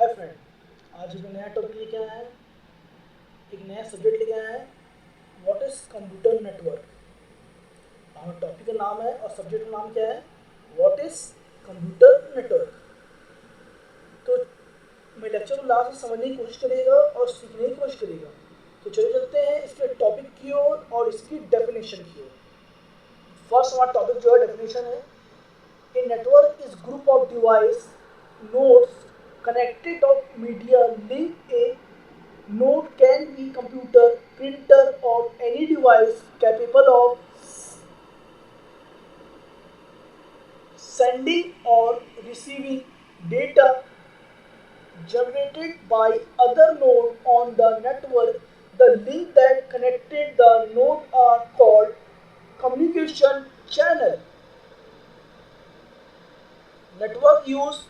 Hi friend, आज एक नया टॉपिक लेके आया है, एक नया सब्जेक्ट लेके आया है। What is computer network. हमारा टॉपिक का नाम है और सब्जेक्ट का नाम क्या है, व्हाट इज कंप्यूटर नेटवर्क। तो मैं लेक्चर को लास्ट में समझने की कोशिश करिएगा और सीखने की कोशिश करिएगा। तो चलिए चलते हैं इसके टॉपिक की ओर और इसकी डेफिनेशन की ओर। फर्स्ट हमारा टॉपिक जो है डेफिनेशन है, a network is group of device nodes connected of media link. A node can be computer, printer or any device capable of sending or receiving data generated by other node on the network. The link that connected the node are called communication channel. Network use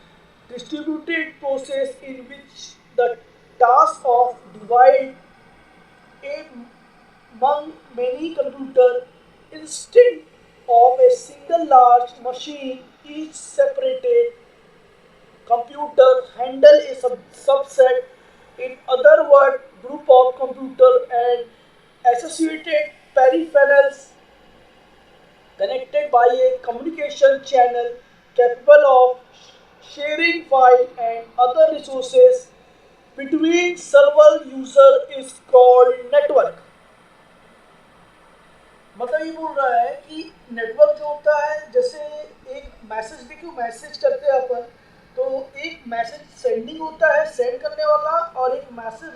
distributed process in which the task of divide among many computers instead of a single large machine. Each separated computer handle a subset, in other words group of computer and associated peripherals connected by a communication channel capable of sharing file and other resources between several user is called network। मतलब ये बोल रहा है कि network जो होता है, जैसे एक मैसेज देखियो, मैसेज करते हैं अपन, तो एक मैसेज सेंडिंग होता है, सेंड करने वाला, और एक मैसेज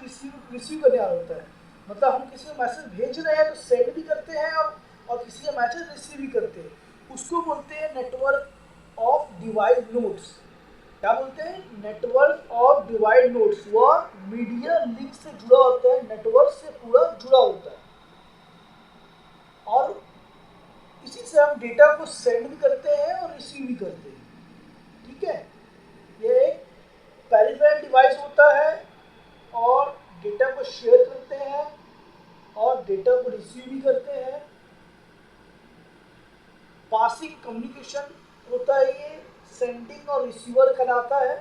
रिसीव करने वाला होता है। मतलब हम किसी को मैसेज भेज रहे हैं तो सेंड भी करते हैं और किसी का मैसेज रिसीव भी करते हैं। उसको बोलते हैं नेटवर्क ऑफ डिवाइस नोड्स। क्या बोलते हैं? Network of divide nodes. वह मीडिया लिंक से जुड़ा होता है, नेटवर्क से पूरा जुड़ा होता है, और इसी से हम डेटा को सेंड भी करते हैं और रिसीव भी करते हैं। ठीक है, ये एक पेरिफेरल डिवाइस होता है और डेटा को शेयर करते हैं और डेटा को रिसीव भी करते हैं। पासिंग कम्युनिकेशन होता है, ये सेंडिंग और रिसीवर कहलाता है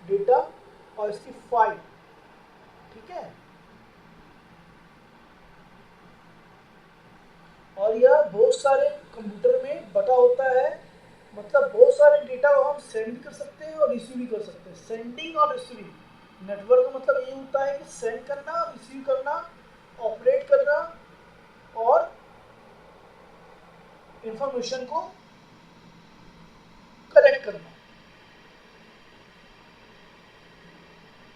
डेटा और इसकी फाइल। ठीक है, और यह बहुत सारे कंप्यूटर में बटा होता है। मतलब बहुत सारे डेटा को हम सेंड कर सकते हैं और रिसीव भी कर सकते हैं। सेंडिंग और रिसीविंग, नेटवर्क का मतलब ये होता है कि सेंड करना, रिसीव करना, ऑपरेट करना और इंफॉर्मेशन को कलेक्ट करना।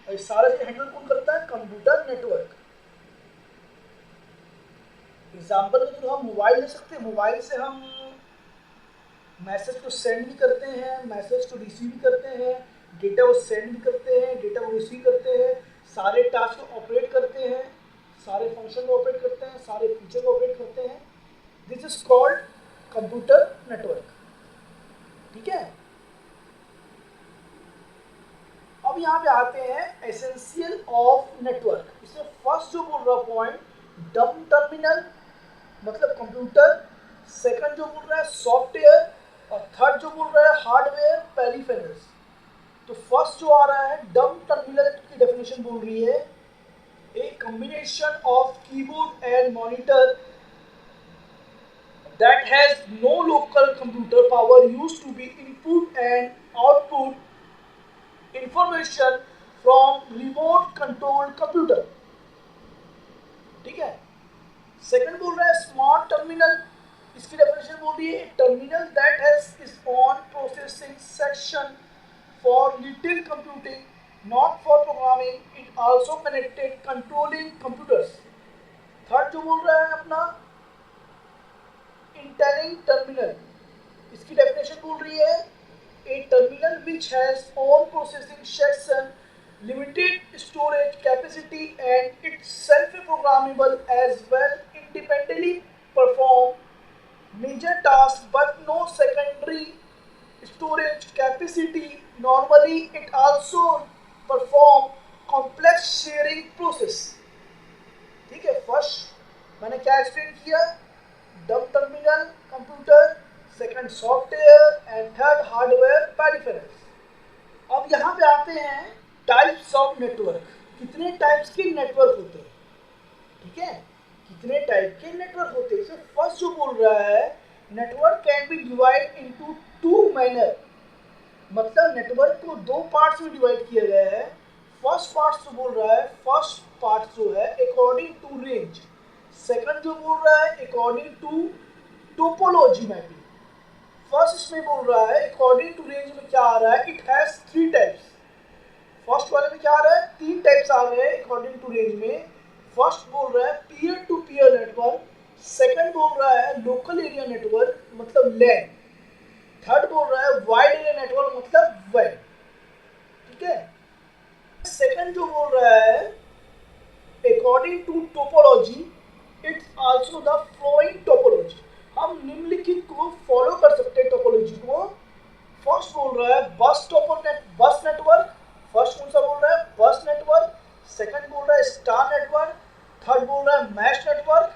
और इस सारे से हैंडल कौन करता है? Computer network. एग्जाम्पल के थ्रू हम मोबाइल ले सकते हैं। मोबाइल से हम मैसेज को सेंड भी करते हैं, मैसेज को रिसीव भी करते हैं, डेटा को सेंड भी करते हैं, डेटा को रिसीव करते हैं, सारे टास्क को ऑपरेट करते हैं, सारे फंक्शन को ऑपरेट करते हैं, सारे फीचर को ऑपरेट करते हैं। This is called computer network. ठीक है, अब यहाँ पे आते हैं एसेंशियल ऑफ नेटवर्क। इसमें फर्स्ट जो बोल रहा पॉइंट, डम टर्मिनल मतलब कंप्यूटर, सेकंड जो बोल रहा है सॉफ्टवेयर, और थर्ड जो बोल रहा है हार्डवेयर पेरिफेरल्स। तो फर्स्ट जो आ रहा है डम टर्मिनल की डेफिनेशन बोल रही है, a combination of keyboard and monitor that has no local computer power used to be input and output information from remote controlled computer। ठीक है, सेकंड बोल रहा है स्मार्ट टर्मिनल। इसकी डेफिनेशन बोल रही है terminal that has its own processing section for little computing not for programming, it also connected controlling computers. Third जो बोल रहा है अपना इंटेलिंग टर्मिनल। इसकी डेफिनेशन बोल रही है a terminal which has own processing section, limited storage capacity and it's self-programmable as well, independently perform major tasks but no secondary storage capacity. Normally it also perform complex sharing process। ठीक है, first मैंने क्या explain किया, डम terminal computer, second software and third hardware peripherals. अब यहाँ पे आते हैं टाइप्स ऑफ नेटवर्क, कितने टाइप्स के नेटवर्क होते हैं, ठीक है, कितने टाइप के नेटवर्क होते हैं। इसमें फर्स्ट जो बोल रहा है network can be divide into two manner, मतलब नेटवर्क को दो पार्ट्स में डिवाइड किया गया है। फर्स्ट पार्ट जो बोल रहा है, फर्स्ट पार्ट जो है अकॉर्डिंग टू रेंज, सेकंड जो बोल रहा है according to topology mapping. First इसमें बोल रहा है अकॉर्डिंग टू रेंज में क्या आ रहा है, it has three types. First वाले में क्या आ रहा है, तीन टाइप्स आ रहे हैं अकॉर्डिंग टू रेंज में। फर्स्ट बोल रहा है peer to peer network, second बोल रहा है लोकल एरिया नेटवर्क मतलब लैन, थर्ड बोल रहा है वाइड एरिया नेटवर्क मतलब वेब, ठीक है। सेकंड जो बोल रहा है according to topology it's also the flowing topology, हम निम्नलिखित को फॉलो कर सकते हैं टोपोलॉजी को। फर्स्ट बोल रहा है बस नेटवर्क, फर्स्ट कौन सा बोल रहा है बस नेटवर्क, सेकंड बोल रहा है स्टार नेटवर्क, थर्ड बोल रहा है मैश नेटवर्क,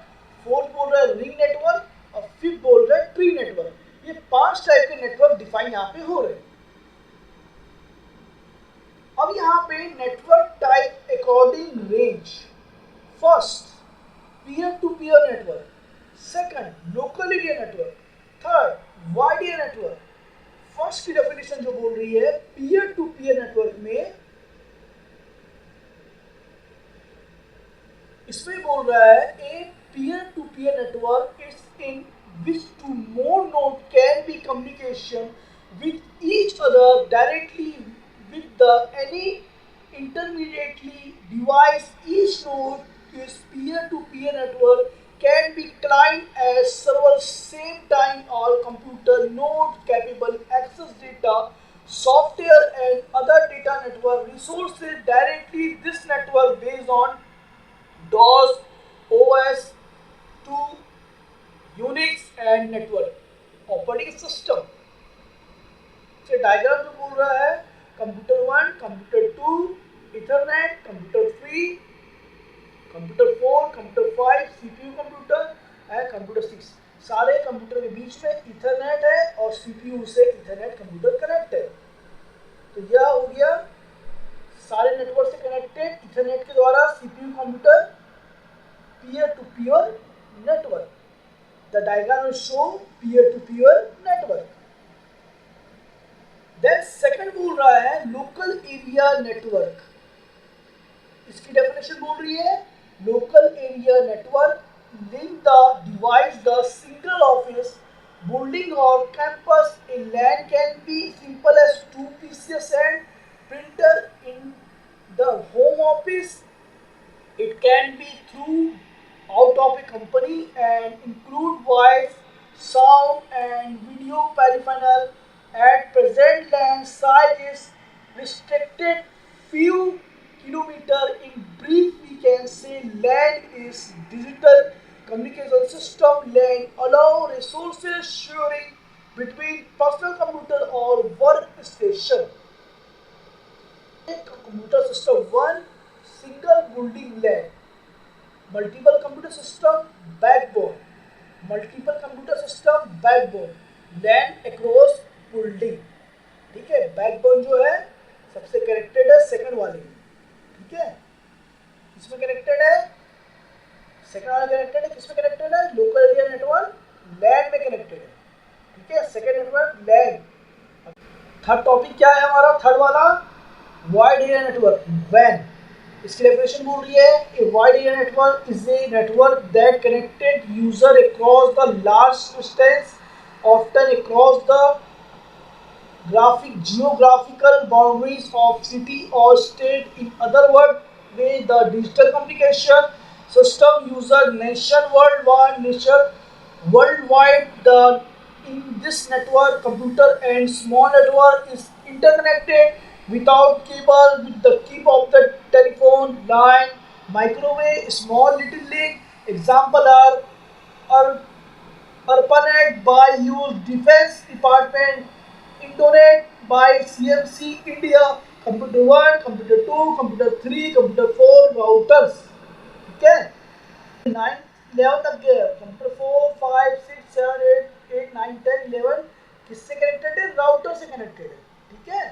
फोर्थ बोल रहा है रिंग नेटवर्क और फिफ्थ बोल रहा है ट्री नेटवर्क। ये पांच टाइप के नेटवर्क डिफाइन यहाँ पे हो रहे हैं। अब यहाँ पे network type according range, first peer to peer network, second local area network, third wide area network. First की डेफिनेशन जो बोल रही है पीयर टू पीयर नेटवर्क में, इसमें बोल रहा है a peer to peer network is in which two more nodes can be communication with each other directly with the any intermediately device. Each node is peer-to-peer network can be client as server same time or computer node capable access data, software and other data network resources directly. This network based on DOS, OS, to Unix and network operating system। से diagram जो बोल रहा है computer 1, computer 2, Ethernet, computer 3, computer 4, computer 5, CPU computer and computer 6। सारे computer के बीच में Ethernet है और सीपीयू से इथरनेट कंप्यूटर कनेक्ट है। तो यह हो गया सारे नेटवर्क से कनेक्टेड इथरनेट के द्वारा CPU computer, peer to peer network. The diagram will show peer-to-peer network. Then second बोल रहा है local area network, इसकी डेफिनेशन बोल रही है local area network link the device the single office building or campus. A LAN can be simple as 2 PCs and printer in the home office. It can be through out of a company and include voice, sound and video peripheral. At present LAN size is restricted few kilometer. In brief we can say LAN is digital communication system. LAN allow resources sharing between personal computer or workstation. Computer system 1 single building LAN, multiple computer system backbone, multiple computer system backbone, LAN across building, ठीक है। Backbone जो है सबसे connected है second वाले में, ठीक है, किसमें कनेक्टेड है, सेकंड वाला कनेक्टेड है, किसमें कनेक्टेड है, लोकल एरिया नेटवर्क लैन में कनेक्टेड है, ठीक है, सेकंड नेटवर्क लैन। थर्ड टॉपिक क्या है हमारा, थर्ड वाला वाइड एरिया नेटवर्क वैन। इसकी डेफिनेशन बोल रही है a wide area network is a network that connected user across the large distance often across the geographical boundaries of city or state. In other words, the digital communication system user nation worldwide. In this network, computer and small network is interconnected without cable with the tip of the telephone line, microwave, small little link. Example are ARPANET by US Defense Department, Indonet by CMC India, computer 1, computer 2, computer 3, computer 4 routers, ठीक है। 9 11 तक गए, computer 4 5 6 7 8 9 10 11 किससे connected है, router से connected है, ठीक है।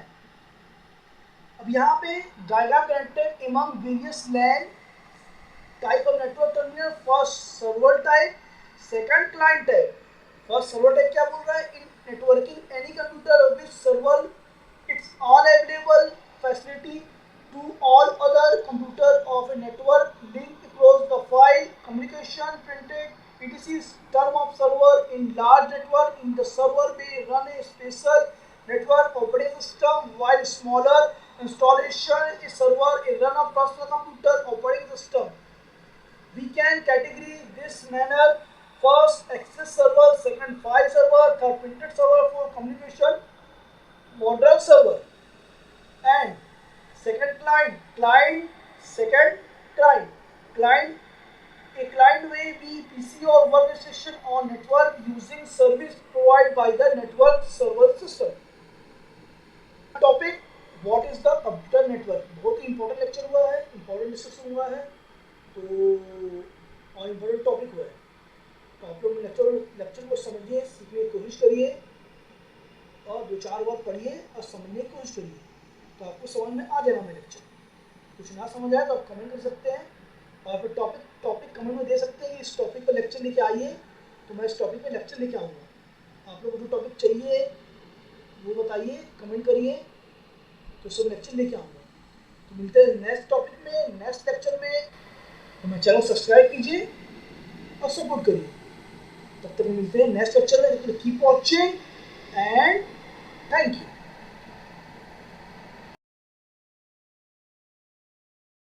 अब यहाँ पे diagram connected among various LAN type of network terminal, first server type, second client type. First server type क्या बोल रहा है, in networking any computer which server it's all available facility to all other computer of a network link across the file communication printed etc. Term of server in large network in the server may run a special network operating system while smaller installation is server a run of personal computer operating system. We can categorize this manner: first access server, second file server, third printed server for communication, modern server, and second client, second client. A client may be PC or workstation on network using service provided by the network server system. Topic what is the computer network, बहुत ही important lecture हुआ है, important discussion हुआ है, तो और important topic हुआ है। तो आप लोग लेक्चर को समझिए, सीखने की कोशिश करिए और 2-4 बार पढ़िए और समझने की कोशिश करिए, तो आपको समझ में आ जाएगा मेरा लेक्चर। कुछ ना समझ आए तो आप कमेंट कर सकते हैं और फिर टॉपिक कमेंट में दे सकते हैं कि इस टॉपिक पर लेक्चर लेके आइए, तो मैं इस टॉपिक पे लेक्चर लेके आऊँगा। आप लोग को जो टॉपिक चाहिए वो बताइए, कमेंट करिए, तो सब लेक्चर लेके आऊँगा। तो मिलते हैं नेक्स्ट टॉपिक में, नेक्स्ट लेक्चर में। तो मैं चैनल सब्सक्राइब कीजिए और सपोर्ट करिए। तब तक मिलते हैं नेक्स्ट लेक्चर में। Keep watching and thank you.